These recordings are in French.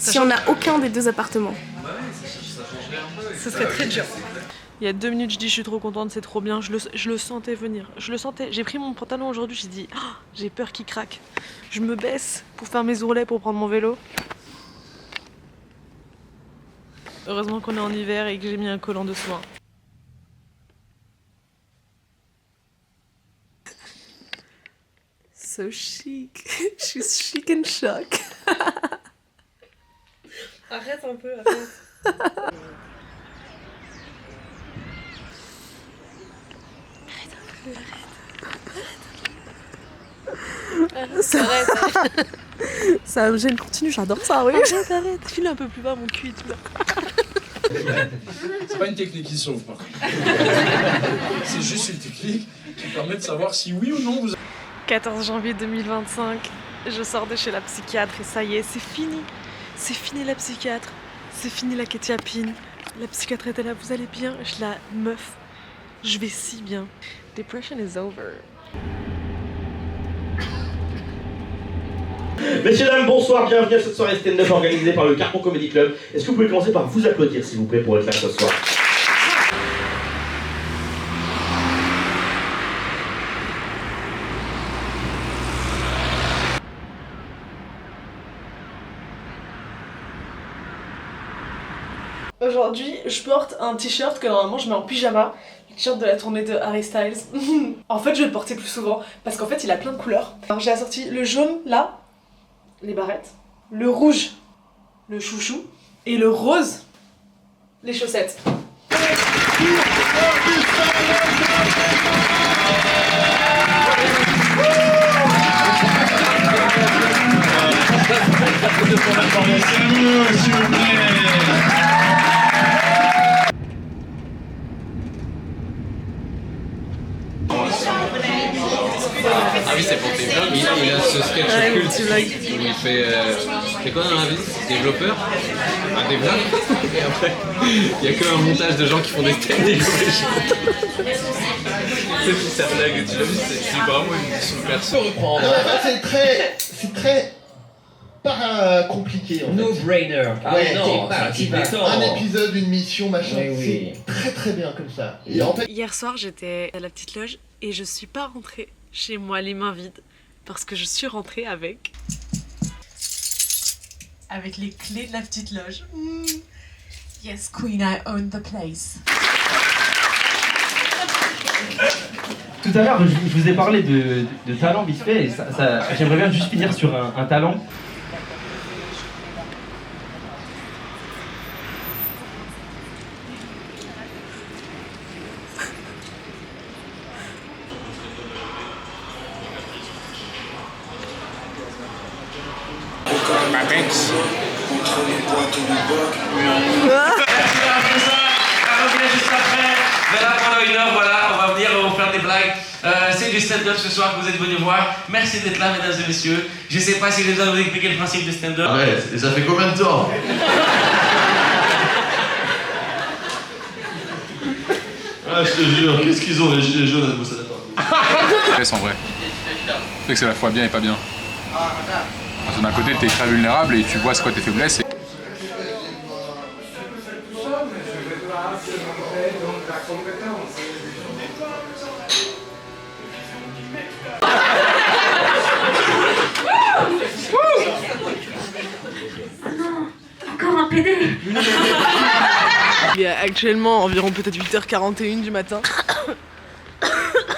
si on n'a aucun des deux appartements? Ce serait très dur. Il y a 2 minutes, je dis je suis trop contente, c'est trop bien. Je le sentais venir. Je le sentais. J'ai pris mon pantalon aujourd'hui, j'ai dit oh, j'ai peur qu'il craque. Je me baisse pour faire mes ourlets pour prendre mon vélo. Heureusement qu'on est en hiver et que j'ai mis un collant de soin. So chic. She's chic and shock. Arrête un peu, arrête. Arrête. Ça me gêne, continue, j'adore ça, oui. Arrête. File un peu plus bas, mon cul et tout là. C'est pas une technique qui sauve par contre. C'est juste une technique qui permet de savoir si oui ou non vous... 14 janvier 2025, je sors de chez la psychiatre et ça y est, c'est fini. C'est fini la psychiatre. C'est fini la kétiapine. La psychiatre était là, vous allez bien? Je la meuf. Je vais si bien. Depression is over. Messieurs, dames, bonsoir, bienvenue à cette soirée stand-up organisée par le Carton Comedy Club. Est-ce que vous pouvez commencer par vous applaudir, s'il vous plaît, pour être là ce soir? Aujourd'hui, je porte un t-shirt que normalement je mets en pyjama. Le t-shirt de la tournée de Harry Styles. En fait, je vais le porter plus souvent parce qu'en fait, il a plein de couleurs. Alors, j'ai assorti le jaune, là, les barrettes. Le rouge, le chouchou. Et le rose, les chaussettes. Ah oui, c'est pour tes vlogs. Il a ce sketch culte où il fait. C'est quoi dans la vie? Développeur? Un développeur? Et après, il n'y a que un montage de gens qui font des techniques. C'est sa blague, tu l'as vu? C'est vraiment une super perso. C'est très pas compliqué en fait. No-brainer. Ah Ouais, non, un épisode, une mission, machin, Oui. c'est très très bien comme ça. Et en fait, Hier soir, j'étais à la petite loge et je suis pas rentrée chez moi les mains vides parce que je suis rentrée avec les clés de la petite loge. Yes, Queen, I own the place. Tout à l'heure, je vous ai parlé de talent vite fait, et j'aimerais bien juste finir sur un talent. Voilà, on va venir, on va faire des blagues. C'est du stand-up ce soir que vous êtes venus voir. Merci d'être là, mesdames et messieurs. Je sais pas si j'ai besoin de vous expliquer le principe du stand-up. Ouais, et ça fait combien de temps? Ah, je te jure, qu'est-ce qu'ils ont les gilets jaunes à bosser là-dedans? En vrai. C'est que c'est à la fois bien et pas bien. Parce que d'un côté, t'es très vulnérable et tu vois c'est quoi tes faiblesses. Encore un PD. Il y a actuellement environ peut-être 8h41 du matin.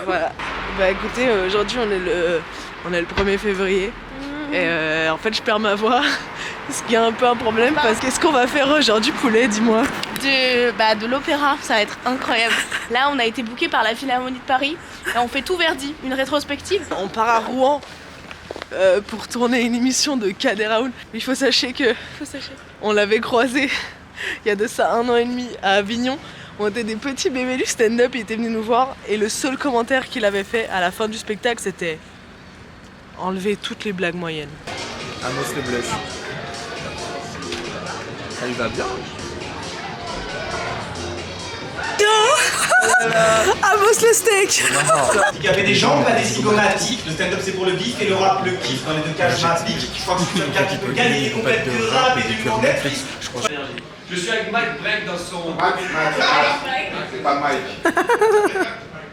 Voilà. Bah écoutez, aujourd'hui on est le 1er février. Et en fait je perds ma voix. Ce qui est un peu un problème parce qu'est-ce qu'on va faire aujourd'hui, poulet, dis-moi? De l'opéra, ça va être incroyable. Là, on a été booké par la Philharmonie de Paris et on fait tout Verdi, une rétrospective. On part à Rouen pour tourner une émission de Cadet Raoul. Mais il faut sachez que on l'avait croisé il y a de ça 1 an et demi à Avignon. On était des petits bébés du stand-up, il était venu nous voir et le seul commentaire qu'il avait fait à la fin du spectacle c'était enlever toutes les blagues moyennes. Amos les blesse. Ça lui va bien. Non. Ah, bosse le steak. Il y avait des gens, pas des zygomatiques. Le stand-up c'est pour le bif et le rap le kiff. Dans les deux cas, je m'applique. Je crois que c'est quelqu'un qui peut gagner des compètes de rap et du monde Netflix. Je suis avec Mike Breck dans son... C'est pas Mike.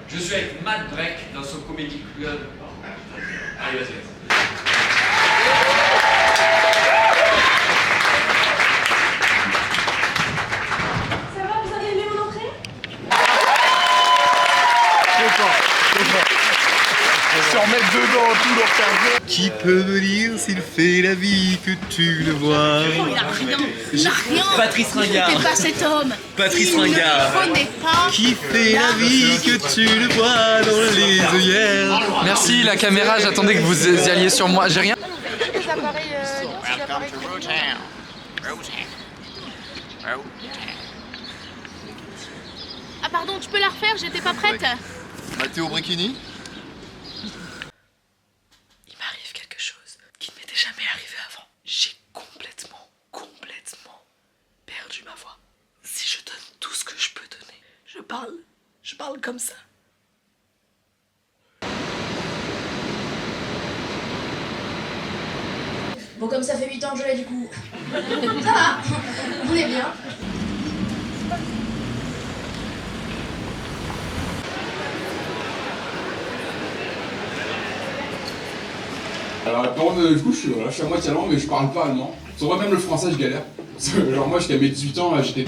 Je suis avec Matt Breck dans son comédie club. Allez, vas-y. Ça va, vous avez aimé mon entrée? Se remettre dedans, tout leur faire. Qui peut me dire s'il fait la vie que tu le vois? Il a rien, il a rien. Patrice Ringard. T'es pas cet homme. Patrice Il Ringard. ne connaît pas. Qui fait la vie que tu le vois dans les œillères? Merci la caméra, j'attendais que vous y alliez sur moi, j'ai rien. Les appareils, Ah pardon, tu peux la refaire, j'étais pas prête. Matteo Brecchini? Il m'arrive quelque chose qui ne m'était jamais arrivé avant. J'ai complètement perdu ma voix. Si je donne tout ce que je peux donner, je parle comme ça. Bon, comme ça fait 8 ans que je l'ai du coup. Ça va, on est bien. Alors, du coup, je suis à moitié allemand, mais je parle pas allemand. Sur vrai, même le français, je galère. Genre, moi, jusqu'à mes 18 ans, j'étais.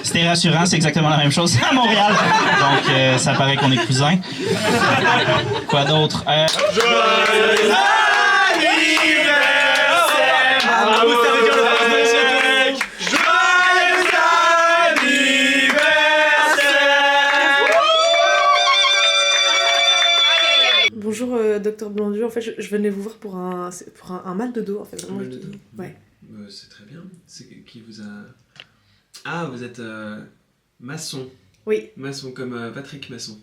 C'était rassurant, c'est exactement la même chose à Montréal. Donc, ça paraît qu'on est cousins. Quoi d'autre? Joyeux anniversaire! Ah, vous savez dire le français, Joyeux anniversaire! Bonjour docteur Blondieu, en fait je venais vous voir pour un mal de dos en fait. Un mal de dos. Ouais. C'est très bien. C'est qui vous a... Ah, vous êtes maçon. Oui. Maçon comme Patrick Masson.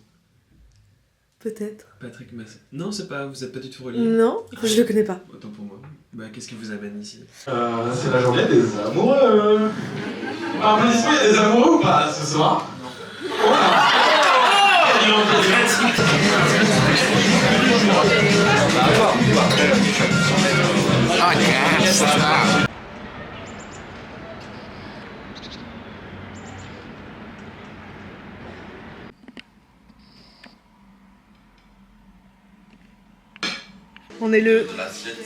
Peut-être. Patrick Masson. Non, c'est pas... Vous êtes pas du tout relié. Non, je le connais pas. Autant pour moi. Bah, qu'est-ce qui vous amène ici? C'est la journée des amoureux. Applaudissements, il y a des amoureux ou pas ce soir? On est le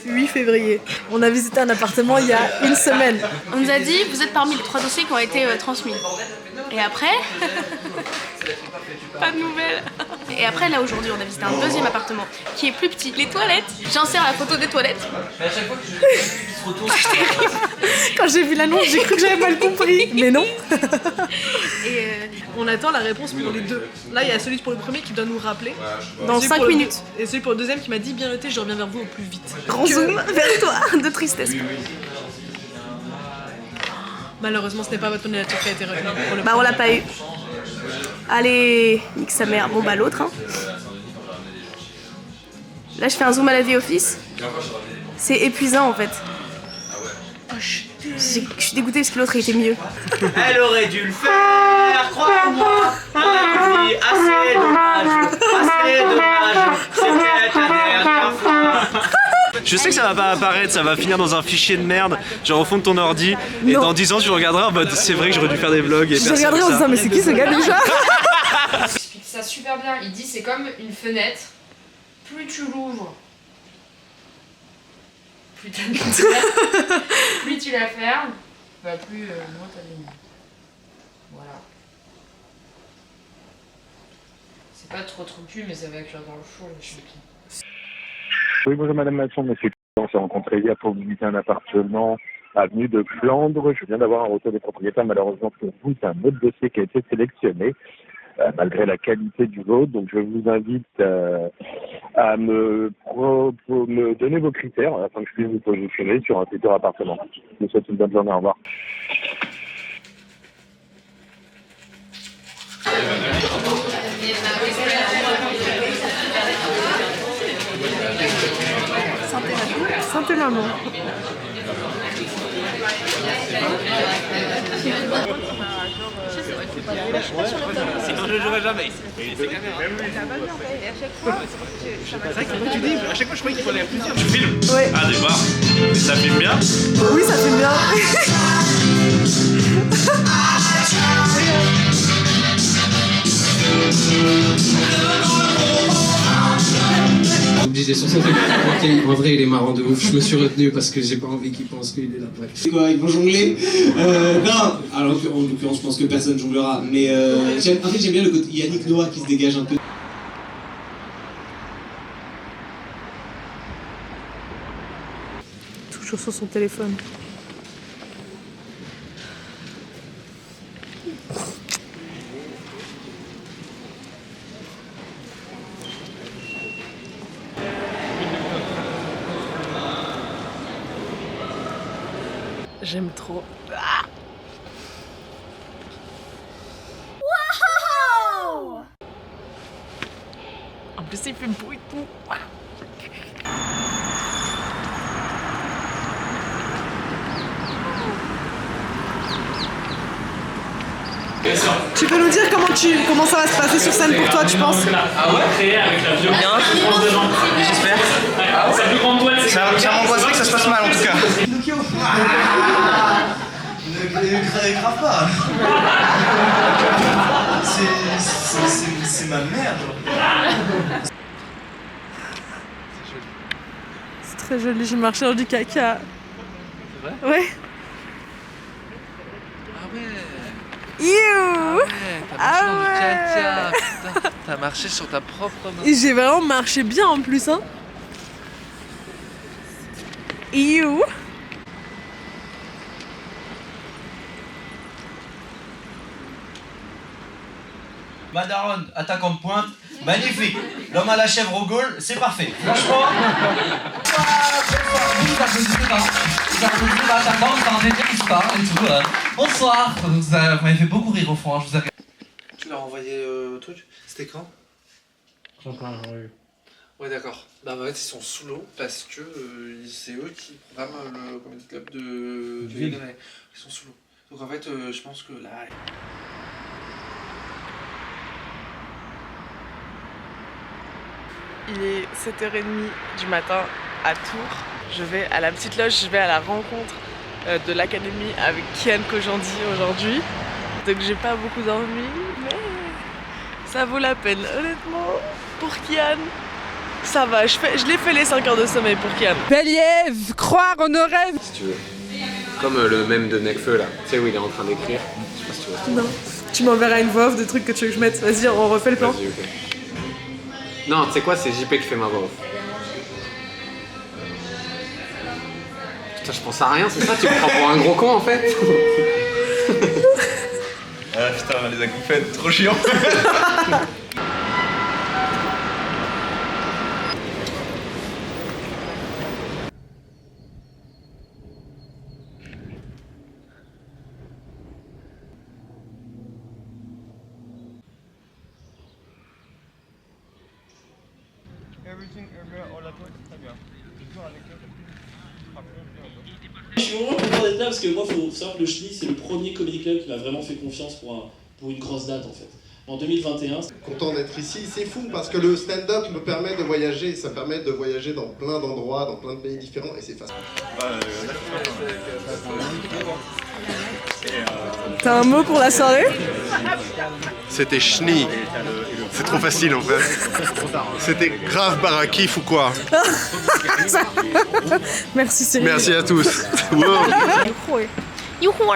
8 février. On a visité un appartement il y a une semaine. On nous a dit, vous êtes parmi les 3 dossiers qui ont été transmis. Et après, pas de nouvelles. Et après, là aujourd'hui, on a visité un deuxième appartement qui est plus petit. Les toilettes, j'insère la photo des toilettes. Mais à chaque fois que je se retourne, Quand j'ai vu l'annonce, j'ai cru que j'avais mal compris, mais non. Et on attend la réponse pour les deux. Là, il y a celui pour le premier qui doit nous rappeler. Dans 5 minutes. Et celui pour le deuxième qui m'a dit bien noté, je reviens vers vous au plus vite. Grand zoom vers toi, de tristesse. Malheureusement, ce n'est pas votre candidature qui a été retenue. Bah, on l'a pas eu. Allez, nique sa mère. Bon, bah, l'autre, hein. Là, je fais un zoom à la vie office. C'est épuisant, en fait. Je suis dégoûtée parce que l'autre, il était mieux. Elle aurait dû le faire, crois-moi. Assez dommage, c'était la dernière fois. Je sais que ça va pas apparaître, ça va finir dans un fichier de merde, genre au fond de ton ordi, et dans 10 ans tu le regarderas en mode c'est vrai que j'aurais dû faire des vlogs et je regarderai en disant mais c'est qui ce gars déjà? Il explique ça super bien, il dit c'est comme une fenêtre, plus tu l'ouvres, plus tu la fermes, bah plus moins t'as de lumière. Voilà. C'est pas trop cul mais ça va éclore dans le four les champignons. Oui, bonjour Madame Masson, Monsieur. On s'est rencontrés hier pour visiter un appartement avenue de Flandre. Je viens d'avoir un retour des propriétaires. Malheureusement pour vous, c'est un autre dossier qui a été sélectionné, malgré la qualité du vôtre. Donc je vous invite à me donner vos critères afin que je puisse vous positionner sur un futur appartement. Je vous souhaite une bonne journée. Au revoir. Santé maman. Sinon je jouerai jamais. C'est caméra. C'est vrai que quand tu dis, à chaque fois je croyais qu'il fallait à plusieurs. Tu filmes? Ouais. Ah d'accord. Ça filme bien? Oui, ça filme bien. Obligé sur son truc. En vrai, il est marrant de ouf. Je me suis retenu parce que j'ai pas envie qu'il pense qu'il est là. Bref. C'est quoi, ils vont jongler? Non. Alors, en l'occurrence, je pense que personne jonglera. Mais en fait, j'aime bien le côté Yannick Noah qui se dégage un peu. Toujours sur son téléphone. J'aime trop. Ah wow. En plus, il fait beau et tout. Tu peux nous dire comment ça va se passer sur scène pour toi, tu penses? Ah ouais? Créé avec la violence. Bien, j'espère. C'est la plus grande boîte. Ça m'angoisserait que ça se passe mal en tout cas. Ne grave pas. C'est ma mère. C'est très joli, j'ai marché dans du caca. C'est vrai? Ouais. Ah ouais. Youh. Ah ouais, putain, t'as marché sur ta propre main. Et j'ai vraiment marché bien en plus, hein. Youh. Madaron, attaque en pointe, magnifique. L'homme à la chèvre au goal, c'est parfait. Franchement. Bonsoir. Vous m'avez fait beaucoup rire au fond. Je vous ai... Tu leur as envoyé le truc? C'était quand? Ouais, d'accord. Bah, en fait, ils sont sous l'eau parce que c'est eux qui programment le comedy club de Ville. Ils sont sous l'eau. Donc en fait, je pense que là. Il est 7h30 du matin à Tours. Je vais à la petite loge, je vais à la rencontre de l'académie avec Kian Kojandi aujourd'hui. Donc j'ai pas beaucoup dormi, mais ça vaut la peine, honnêtement. Pour Kian, ça va, je l'ai fait les 5 heures de sommeil pour Kian. Bélier, croire en nos rêves. Si tu veux. Comme le mème de Necfeu là, tu sais où il est en train d'écrire. Je sais pas si tu vois. Non, tu m'enverras une voix off de trucs que tu veux que je mette. Vas-y, on refait le plan. Vas-y, ok. Non, tu sais quoi, c'est JP qui fait ma voix off. Putain, je pense à rien, c'est ça? Tu me prends pour un gros con en fait? Ah putain, les acouphènes, trop chiant. Je suis vraiment content d'être là parce que moi, il faut savoir que le Chenille, c'est le premier comedy club qui m'a vraiment fait confiance pour une grosse date en fait. En 2021. Content d'être ici, c'est fou parce que le stand-up me permet de voyager, ça permet de voyager dans plein d'endroits, dans plein de pays différents et c'est facile. T'as un mot pour la soirée? C'était Chenille. C'est trop facile en fait. C'était grave barakif ou quoi? Merci Cyril. Merci à tous. Wow. Youhou.